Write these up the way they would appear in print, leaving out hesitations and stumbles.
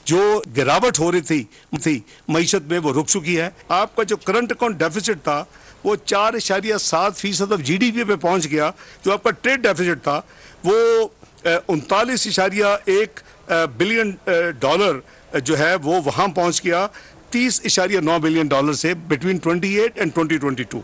जो गिरावट हो रही थी मईशत में, वो रुक चुकी है। आपका जो करंट अकाउंट डेफिसिट था वो 4.7% ऑफ GDP पे पहुंच गया। जो आपका ट्रेड डेफिसिट था वो 39.1 बिलियन डॉलर जो है वो वहां पहुंच गया 30.9 बिलियन डॉलर से बिटवीन 28 एंड 2022।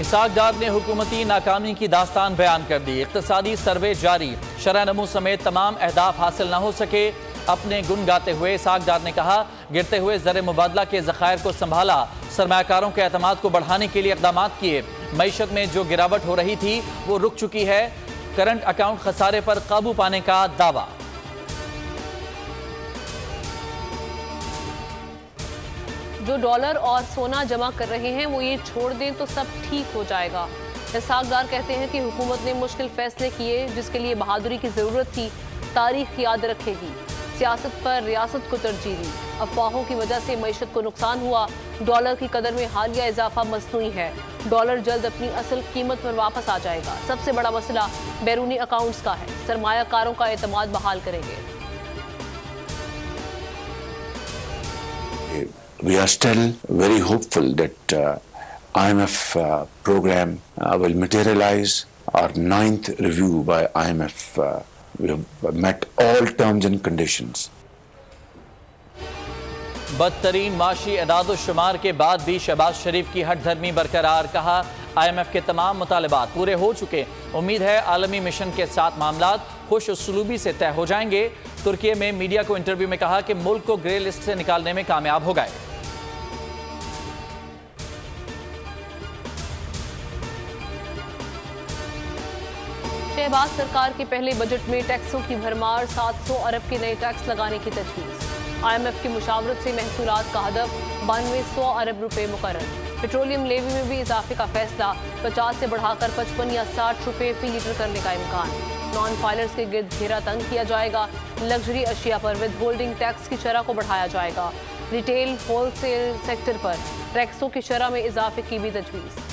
इसाक डार ने हुकूमती नाकामी की दास्तान बयान कर दी। इक्तिसादी सर्वे जारी, शरह नमू समेत तमाम अहदाफ हासिल न हो सके। अपने गुन गाते हुए इसाक डार ने कहा, गिरते हुए ज़र मुबादला के ज़खायर को संभाला, सरमायाकारों के एतमाद को बढ़ाने के लिए इक़दाम किए। मईशत में जो गिरावट हो रही थी वो रुक चुकी है। करंट अकाउंट खसारे पर काबू पाने का दावा। जो डॉलर और सोना जमा कर रहे हैं वो ये छोड़ दें तो सब ठीक हो जाएगा। इसाक डार कहते हैं कि हुकूमत ने मुश्किल फैसले किए जिसके लिए बहादुरी की जरूरत थी, तारीख याद रखेगी। सियासत पर रियासत को तरजीह दी। अफवाहों की वजह से मईशत को नुकसान हुआ। डॉलर की कदर में हालिया इजाफा मसनूई है। डॉलर जल्द अपनी असल कीमत पर वापस आ जाएगा। सबसे बड़ा मसला बैरूनी अकाउंट्स का है। सरमायाकारों का एतमाद बहाल करेंगे। We are still very hopeful that IMF program will materialize. Our 9th review by IMF, we have met all terms and conditions. बदतरीन माशी एदाद शुमार के बाद भी शहबाज शरीफ की हट धर्मी बरकरार। कहा, IMF के तमाम मुतालबात पूरे हो चुके। उम्मीद है आलमी मिशन के साथ मामलात खुश उसलूबी से तय हो जाएंगे। तुर्की में मीडिया को इंटरव्यू में कहा कि मुल्क को ग्रे लिस्ट से निकालने में कामयाब हो गए। शहबाज सरकार के पहले बजट में टैक्सों की भरमार, 700 अरब के नए टैक्स लगाने की तजवीज़। IMF की मुशावरत से महसूलात का हदफ 9200 अरब रुपए मुकर्रर। पेट्रोलियम लेवी में भी इजाफे का फैसला, 50 से बढ़ाकर 55 या 60 रुपए फी लीटर करने का इम्कान। नॉन फाइलर्स के गिर्द घेरा तंग किया जाएगा। लग्जरी अशिया पर विद होल्डिंग टैक्स की शरह को बढ़ाया जाएगा। रिटेल होलसेल सेक्टर पर टैक्सों की शरह में इजाफे की भी तजवीज़।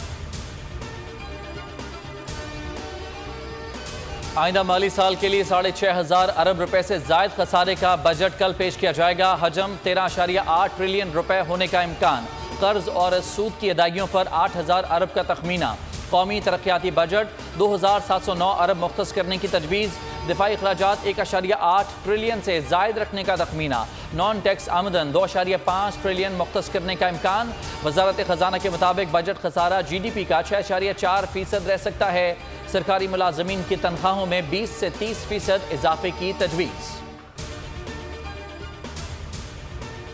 आइंदा माली साल के लिए 6,500 अरब रुपए से जायद खसारे का बजट कल पेश किया जाएगा। हजम 13.8 ट्रिलियन रुपए होने का इम्कान। कर्ज और सूद की अदायगियों पर 8,000 अरब का तखमीना। कौमी तरक्याती बजट 2,709 अरब मुख्तस करने की तजवीज़। दिफाई अखराजात 1.8 ट्रिलियन से जायद रखने का तखमीना। नॉन टैक्स आमदन 2.5 ट्रिलियन मुख्तस करने का इम्कान। वजारत खजाना के मुताबिक बजट खसारा GDP का 6.4% रह सकता है। सरकारी मुलाजमीन की तनख्वाहों में 20 से 30% इजाफे की तजवीज़।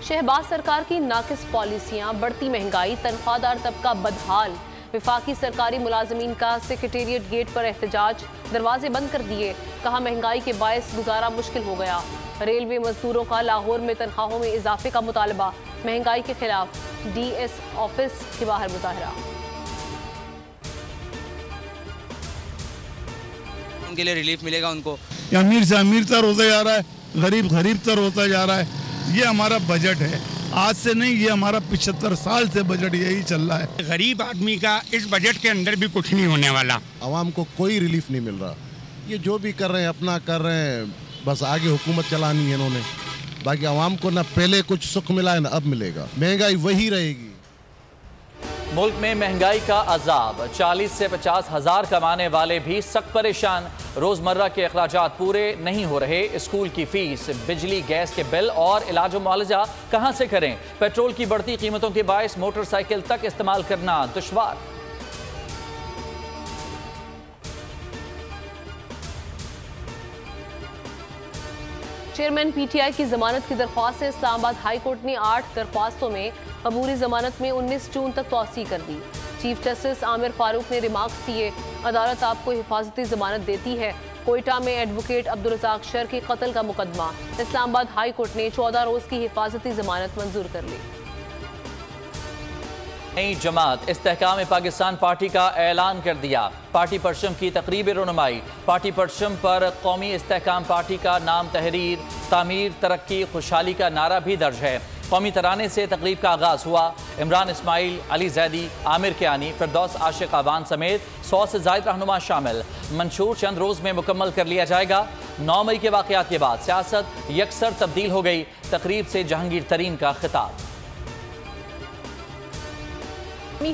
शहबाज सरकार की नाकिस पॉलिसियां, बढ़ती महंगाई, तनख्वाहदार तबका बदहाल। विफाकी सरकारी मुलाजमीन का सेक्रेटेरिएट गेट पर एहतजाज, दरवाजे बंद कर दिए। कहा, महंगाई के बायस गुजारा मुश्किल हो गया। रेलवे मजदूरों का लाहौर में तनख्वाहों में इजाफे का मुतालबा। महंगाई के खिलाफ DS ऑफिस के बाहर मुजाहरा। उनके लिए रिलीफ मिलेगा उनको। अमीर से अमीर तर होता जा रहा है, गरीब गरीब तर होता जा रहा है। ये हमारा बजट है, आज से नहीं, ये हमारा 75 साल से बजट यही चल रहा है। गरीब आदमी का इस बजट के अंदर भी कुछ नहीं होने वाला। आवाम को कोई रिलीफ नहीं मिल रहा। ये जो भी कर रहे हैं अपना कर रहे हैं, बस आगे हुकूमत चलानी है इन्होंने। बाकी आवाम को ना पहले कुछ सुख मिला है ना अब मिलेगा। महंगाई वही रहेगी। मुल्क में महंगाई का अजाब, 40 से 50 हज़ार कमाने वाले भी सख्त परेशान। रोज़मर्रा के अखराजात पूरे नहीं हो रहे। स्कूल की फीस, बिजली गैस के बिल और इलाज मुआवजा कहाँ से करें। पेट्रोल की बढ़ती कीमतों के बायस मोटरसाइकिल तक इस्तेमाल करना दुश्वार। चेयरमैन PTI की जमानत की दरख्वास्त से इस्लामाबाद हाई कोर्ट ने 8 दरख्वास्तों में अबूरी जमानत में 19 जून तक तौसीह कर दी। चीफ जस्टिस आमिर फारूक ने रिमार्क्स दिए, अदालत आपको हिफाजती जमानत देती है। कोयटा में एडवोकेट अब्दुल रज़ाक शर के कत्ल का मुकदमा, इस्लामाबाद हाई कोर्ट ने 14 रोज की हिफाजती जमानत मंजूर कर ली। नई जमात इस्तेहकाम पाकिस्तान पार्टी का ऐलान कर दिया। पार्टी परचम की तकरीब रनुमाई। पार्टी परचम पर कौमी इस्तेहकाम पार्टी का नाम तहरीर, तामीर, तरक्की, खुशहाली का नारा भी दर्ज है। कौमी तराने से तकरीब का आगाज़ हुआ। इमरान इस्माइल, अली जैदी, आमिर कियानी, फिरदौस आशिक अबान समेत 100 से ज़ायद रहनुमा शामिल। मंशूर चंद रोज़ में मुकम्मल कर लिया जाएगा। 9 मई के वाक़यात के बाद सियासत यकसर तब्दील हो गई। तकरीब से जहांगीर तरीन का खिताब।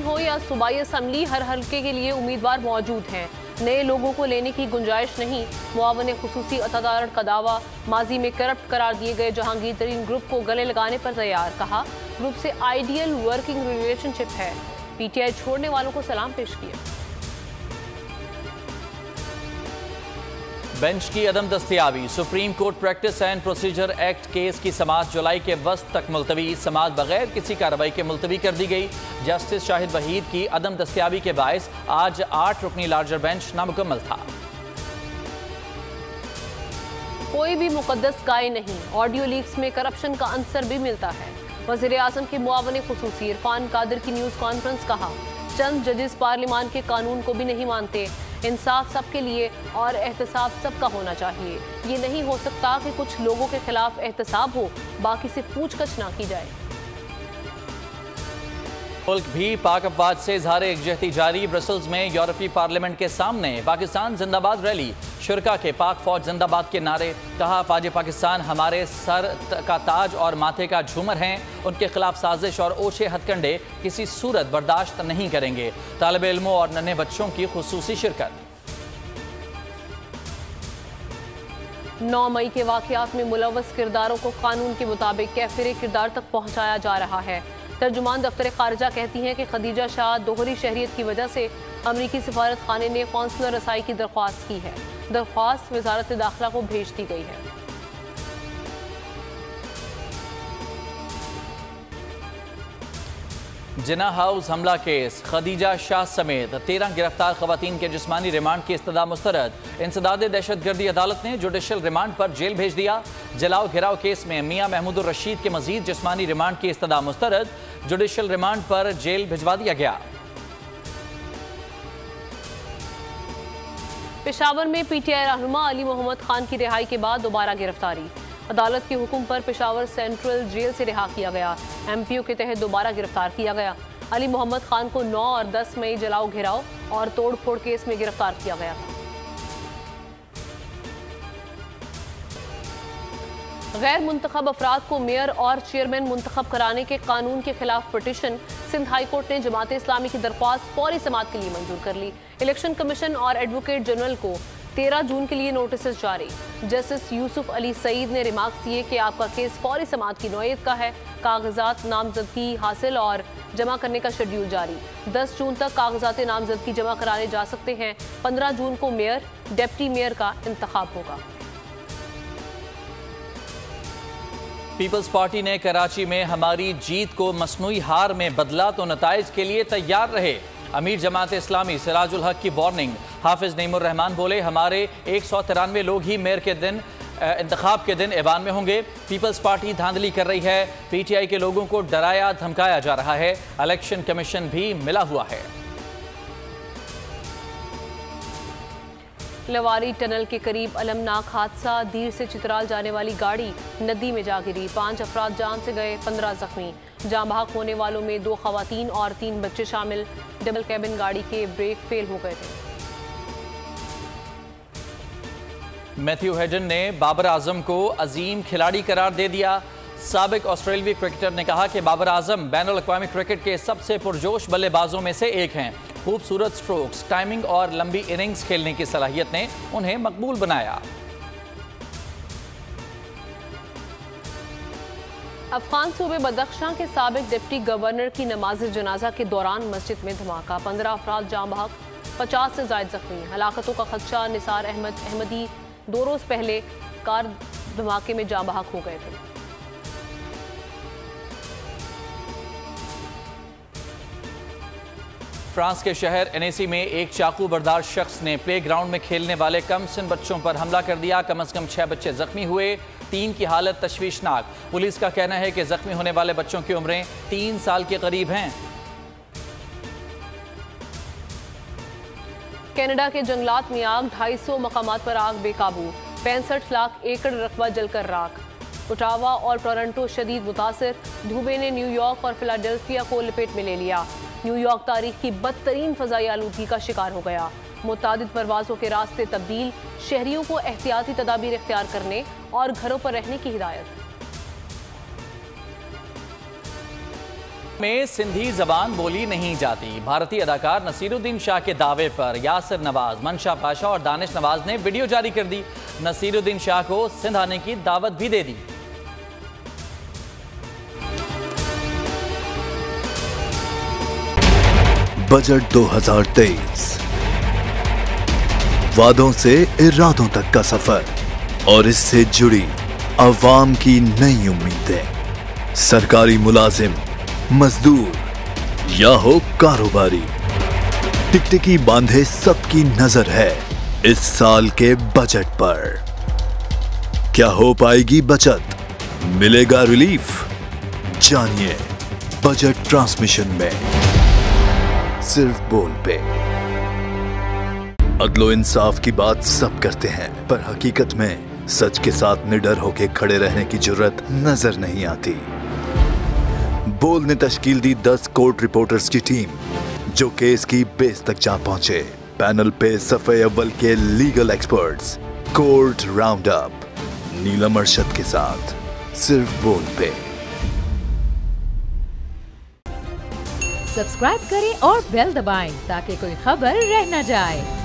हो या सूबाई असम्बली, हर हल्के के लिए उम्मीदवार मौजूद हैं। नए लोगों को लेने की गुंजाइश नहीं। मुआवन खुसूसी अतादारत का दावा। माजी में करप्ट करार दिए गए जहांगीर तरीन ग्रुप को गले लगाने पर तैयार। कहा ग्रुप से आइडियल वर्किंग रिलेशनशिप है। पीटीआई छोड़ने वालों को सलाम पेश किया। बेंच की अदम दस्तयाबी। Supreme Court practice and procedure act case की समाअत जुलाई के वस्त तक मुलतवी। समाअत बगैर किसी कार्रवाई के मुलतवी कर दी गई। जस्टिस शाहिद वहीद की अदम दस्तयाबी के बायस आज 8 रुकनी लार्जर बेंच नामुकम्मल था। कोई भी मुकद्दस गाय नहीं। ऑडियो लीक्स में करप्शन का अंसर भी मिलता है। वज़ीर आज़म के मुआवन खुसूसी इरफान कादिर की न्यूज़ कॉन्फ्रेंस। कहा चंद जजेस पार्लियामान के कानून को भी नहीं मानते। इंसाफ सबके लिए और एहतसाब सबका होना चाहिए। ये नहीं हो सकता कि कुछ लोगों के खिलाफ एहतसाब हो, बाकी से पूछताछ ना की जाए। मुल्क भी पाक अफवाज से इजहार एकजहती जारी। ब्रसल्स में यूरोपीय पार्लियामेंट के सामने पाकिस्तान जिंदाबाद रैली। शुरका के पाक फौज जिंदाबाद के नारे। कहा फौज पाकिस्तान हमारे सर का ताज और माथे का झूमर हैं। उनके खिलाफ साजिश और ओछे हथकंडे किसी सूरत बर्दाश्त नहीं करेंगे। तालिब इल्मों और नन्हे बच्चों की खुसूसी शिरकत। 9 मई के वाक़यात में मुलव्वस किरदारों को कानून के मुताबिक कैफिर किरदार तक पहुँचाया जा रहा है। तर्जुमान दफ्तर खारजा कहती हैं कि खदीजा शाह दोहरी शहरियत की वजह से अमरीकी सिफारत खाने ने कौंसलर रसाई की दरख्वास्त की है। दरख्वास्त वजारत दाखिला को भेज दी गई है। जिना हाउस हमला केस। खदीजा शाह समेत 13 गिरफ्तार खवातीन के जिस्मानी रिमांड की इस्तदा मुस्तरद। इंसदाद दहशतगर्दी अदालत ने जुडिशल रिमांड पर जेल भेज दिया। जलाओ घिराव केस में मियां महमूद रशीद के मजीद जिस्मानी रिमांड की इस्तदा मुस्तरद। जुडिशल रिमांड पर जेल भिजवा दिया गया। पेशावर में पीटीआई रहनुमा अली मोहम्मद खान की रिहाई के बाद दोबारा गिरफ्तारी। अदालत के हुक्म पर पेशावर सेंट्रल जेल से रिहा किया गया। एमपीओ के तहत दोबारा गिरफ्तार किया गया। अली मोहम्मद खान को 9 और 10 मई जलाओ घेराव और तोड़फोड़ केस में गिरफ्तार किया गया था। गैर मुंतखब अफराद को मेयर और चेयरमैन मुंतखब कराने के कानून के खिलाफ पिटीशन। सिंध हाई कोर्ट ने जमात इस्लामी की दरख्वास्त फौरी समाअत के लिए मंजूर कर ली। इलेक्शन कमीशन और एडवोकेट जनरल को 13 जून के लिए नोटिस जारी। जस्टिस यूसुफ अली सईद ने रिमार्क्स दिए कि आपका केस फौरी समाअत की नौयत का है। कागजात नामजदगी हासिल और जमा करने का शेड्यूल जारी। 10 जून तक कागजात नामजदगी जमा कराने जा सकते हैं। 15 जून को मेयर डिप्टी मेयर का इंतखाब होगा। पीपल्स पार्टी ने कराची में हमारी जीत को मसनूई हार में बदला तो नताइज के लिए तैयार रहे। अमीर जमात इस्लामी सिराजुल हक की वार्निंग। हाफिज नईमुर रहमान बोले हमारे 193 लोग ही मेयर के दिन इंतखाब के दिन ऐवान में होंगे। पीपल्स पार्टी धांधली कर रही है। पीटीआई के लोगों को डराया धमकाया जा रहा है। इलेक्शन कमीशन भी मिला हुआ है। लवारी टनल के करीब अलमनाक हादसा। दीर से चित्राल जाने वाली गाड़ी नदी में जा गिरी। 5 अफराद जान से गए, 15 जख्मी। जाँ बहक होने वालों में 2 खवातीन और 3 बच्चे शामिल। डबल कैबिन गाड़ी के ब्रेक फेल हो गए थे। मैथ्यू हेडन ने बाबर आजम को अजीम खिलाड़ी करार दे दिया। साबिक ऑस्ट्रेलियाई क्रिकेटर ने कहा कि बाबर आजम बैनुल अक़वामी क्रिकेट के सबसे पुरजोश बल्लेबाजों में से एक हैं। खूबसूरत स्ट्रोक्स, टाइमिंग और लंबी इनिंग्स खेलने की सलाहियत ने उन्हें मकबूल बनाया। अफगान सूबे बदख्शां के साबिक डिप्टी गवर्नर की नमाज जनाजा के दौरान मस्जिद में धमाका। 15 अफराद जाँ बहक, 50 से ज़ायद जख्मी। हलाकतों का खदशा। निसार अहमदी 2 रोज़ पहले कार धमाके में जाँ बहक हो गए थे। फ्रांस के शहर एनेसी में एक चाकू बरदार शख्स ने प्ले ग्राउंड में खेलने वाले कम सिन बच्चों पर हमला कर दिया। कम से कम 6 बच्चे जख्मी हुए। 3 की हालत तशवीशनाक। पुलिस का कहना है कि जख्मी होने वाले बच्चों की उम्रें 3 साल के करीब हैं। कनाडा के जंगलात में आग। 250 मकामात पर आग बेकाबू। 65 लाख एकड़ रकबा जलकर राख। ओटावा और टोरंटो शदीद मुतासिर। धुएं ने न्यूयॉर्क और फिलाडेल्फिया को लपेट में ले लिया। न्यूयॉर्क तारीख की बदतरीन फजाई आलूदगी का शिकार हो गया। मुतादिद परवाजों के रास्ते तब्दील, शहरियों को एहतियाती तदाबीर इख्तियार करने और घरों पर रहने की हिदायत। में सिंधी जबान बोली नहीं जाती। भारतीय अदाकार नसीरुद्दीन शाह के दावे पर यासिर नवाज, मंशा पाशा और दानिश नवाज ने वीडियो जारी कर दी। नसीरुद्दीन शाह को सिंध आने की दावत भी दे दी। बजट 2023, वादों से इरादों तक का सफर और इससे जुड़ी अवाम की नई उम्मीदें। सरकारी मुलाजिम, मजदूर या हो कारोबारी, टिकटिकी बांधे सबकी नजर है इस साल के बजट पर। क्या हो पाएगी बचत, मिलेगा रिलीफ? जानिए बजट ट्रांसमिशन में, सिर्फ बोल पे। अदलो इंसाफ की बात सब करते हैं, पर हकीकत में सच के साथ निडर होके खड़े रहने की जुर्रत नजर नहीं आती। बोल ने तश्कील दी 10 कोर्ट रिपोर्टर्स की टीम, जो केस की बेस तक जा पहुंचे। पैनल पे सफे अव्वल के legal experts, court round up, Neelam Arshad के साथ, सिर्फ बोल पे। सब्सक्राइब करें और बेल दबाएं ताकि कोई खबर रह न जाए।